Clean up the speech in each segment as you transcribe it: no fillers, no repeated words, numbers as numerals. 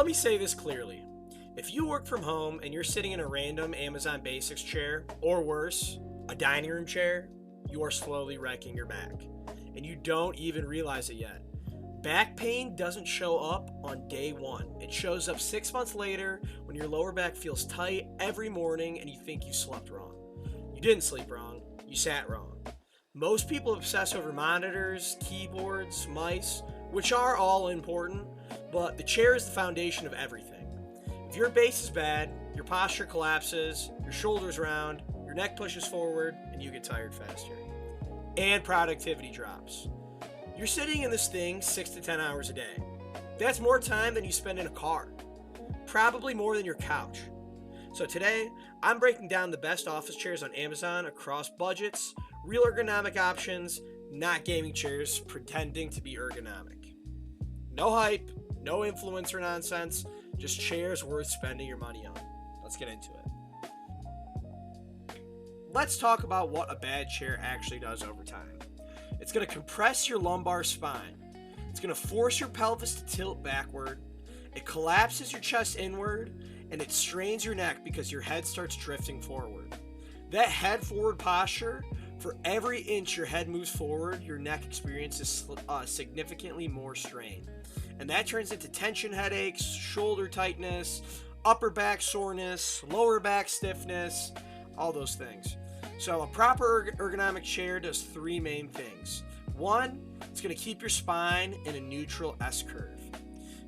Let me say this clearly. If you work from home and you're sitting in a random Amazon Basics chair, or worse, a dining room chair, you are slowly wrecking your back. And you don't even realize it yet. Back pain doesn't show up on day one. It shows up 6 months later when your lower back feels tight every morning and you think you slept wrong. You didn't sleep wrong, you sat wrong. Most people obsess over monitors, keyboards, mice, which are all important, but the chair is the foundation of everything. If your base is bad, your posture collapses, your shoulders round, your neck pushes forward, and you get tired faster. And productivity drops. You're sitting in this thing 6 to 10 hours a day. That's more time than you spend in a car. Probably more than your couch. So today, I'm breaking down the best office chairs on Amazon across budgets, real ergonomic options, not gaming chairs pretending to be ergonomic. No hype, no influencer nonsense, just chairs worth spending your money on. Let's get into it. Let's talk about what a bad chair actually does over time. It's going to compress your lumbar spine. It's going to force your pelvis to tilt backward. It collapses your chest inward, and it strains your neck because your head starts drifting forward. That head forward posture, for every inch your head moves forward, your neck experiences significantly more strain. And that turns into tension headaches, shoulder tightness, upper back soreness, lower back stiffness, all those things. So a proper ergonomic chair does three main things. One, it's going to keep your spine in a neutral S-curve.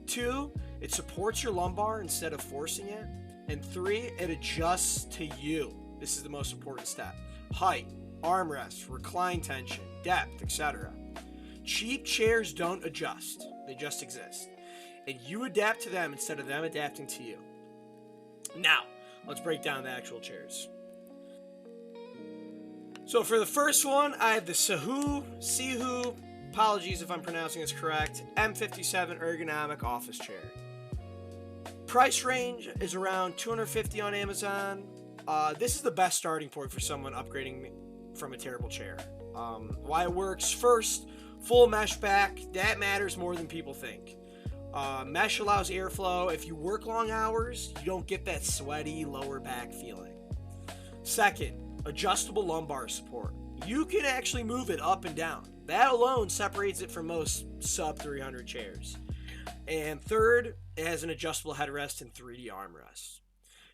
Two, it supports your lumbar instead of forcing it. And three, it adjusts to you. This is the most important step. Height, armrest, recline tension, depth, etc. Cheap chairs don't adjust. They just exist. And you adapt to them instead of them adapting to you. Now, let's break down the actual chairs. So for the first one, I have the SIHOO, apologies if I'm pronouncing this correct, M57 ergonomic office chair. Price range is around $250 on Amazon. This is the best starting point for someone upgrading from a terrible chair. Why it works: first, full mesh back. That matters more than people think. Mesh allows airflow. If you work long hours, you don't get that sweaty lower back feeling. Second, adjustable lumbar support. You can actually move it up and down. That alone separates it from most sub 300 chairs. And third, it has an adjustable headrest and 3D armrest.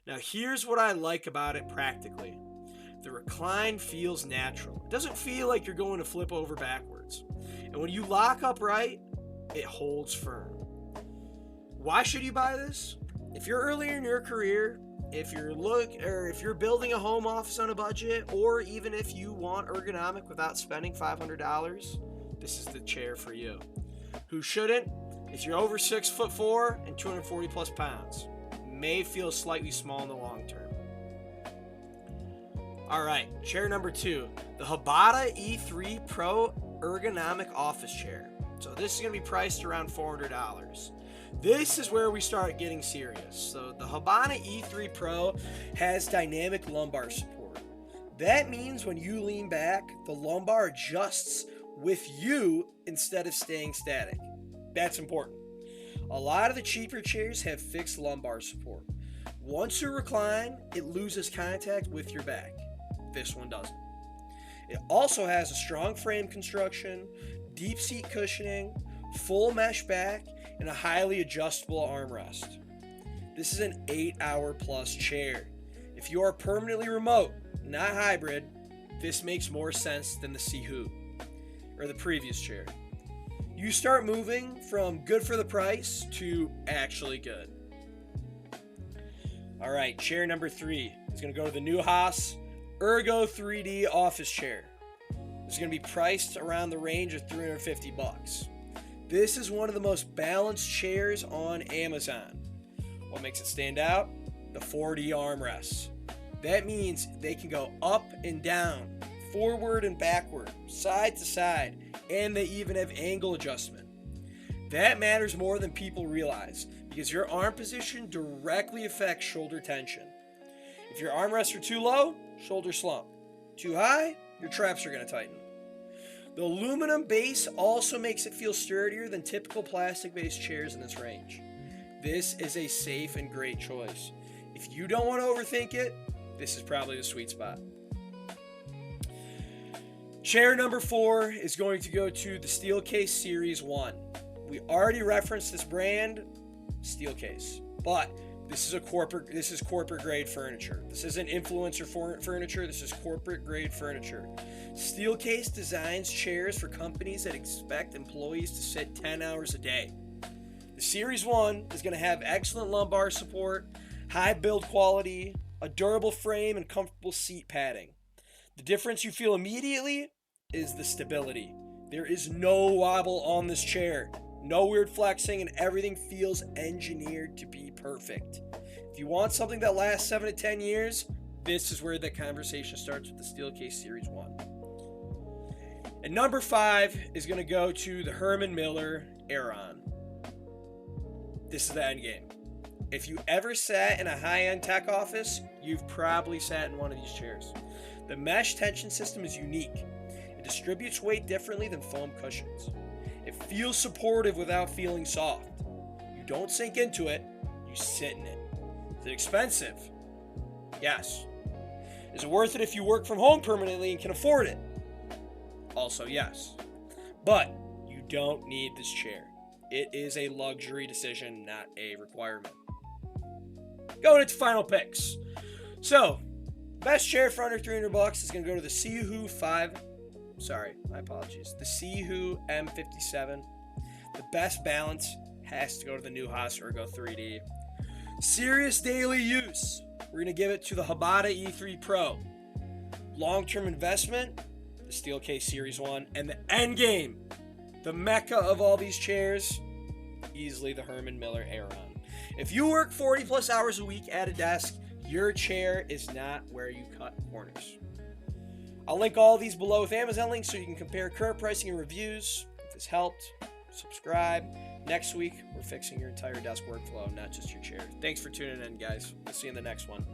Now here's what I like about it practically. The recline feels natural. It doesn't feel like you're going to flip over backwards. And when you lock up right, it holds firm. Why should you buy this? If you're earlier in your career, if you're building a home office on a budget, or even if you want ergonomic without spending $500, this is the chair for you. Who shouldn't? If you're over 6'4" and 240 plus pounds, it may feel slightly small in the long term. All right, chair number 2, the Hbada E3 Pro ergonomic office chair. So this is going to be priced around $400. This is where we start getting serious. So the Hbada E3 Pro has dynamic lumbar support. That means when you lean back, the lumbar adjusts with you instead of staying static. That's important. A lot of the cheaper chairs have fixed lumbar support. Once you recline, it loses contact with your back. This one doesn't. It also has a strong frame construction, deep seat cushioning, full mesh back, and a highly adjustable armrest. This is an 8-hour plus chair. If you are permanently remote, not hybrid, this makes more sense than the SIHOO, or the previous chair. You start moving from good for the price to actually good. All right, chair number 3 is going to go to the Nouhaus Ergo 3D office chair. It's going to be priced around the range of $350. This is one of the most balanced chairs on Amazon. What makes it stand out? The 4D armrests. That means they can go up and down, forward and backward, side to side, and they even have angle adjustment. That matters more than people realize because your arm position directly affects shoulder tension. If your armrests are too low, shoulder slump. Too high, your traps are going to tighten. The aluminum base also makes it feel sturdier than typical plastic-based chairs in this range. this is a safe and great choice. If you don't want to overthink it, this is probably the sweet spot. Chair number 4 is going to go to the Steelcase Series 1. We already referenced this brand, Steelcase, but this is corporate grade furniture. This isn't influencer furniture. This is corporate grade furniture. Steelcase designs chairs for companies that expect employees to sit 10 hours a day. The Series 1 is going to have excellent lumbar support, high build quality, a durable frame, and comfortable seat padding. The difference you feel immediately is the stability. There is no wobble on this chair. No weird flexing, and everything feels engineered to be perfect. If you want something that lasts 7 to 10 years, this is where the conversation starts with the Steelcase Series 1. And number 5 is going to go to the Herman Miller Aeron. This is the end game. If you ever sat in a high-end tech office, you've probably sat in one of these chairs. The mesh tension system is unique. It distributes weight differently than foam cushions. It feels supportive without feeling soft. You don't sink into it, you sit in it. Is it expensive? Yes. Is it worth it if you work from home permanently and can afford it? Also yes. But you don't need this chair. It is a luxury decision, not a requirement. Going into final picks. So, best chair for under $300 is going to go to the SIHOO the SIHOO M57. The best balance has to go to the Nouhaus Ergo 3D. Serious daily use, we're going to give it to the Hbada E3 Pro. Long-term investment, the Steelcase Series 1. And the end game, the mecca of all these chairs, easily the Herman Miller Aeron. If you work 40 plus hours a week at a desk, your chair is not where you cut corners. I'll link all these below with Amazon links so you can compare current pricing and reviews. If this helped, subscribe. Next week, we're fixing your entire desk workflow, not just your chair. Thanks for tuning in, guys. We'll see you in the next one.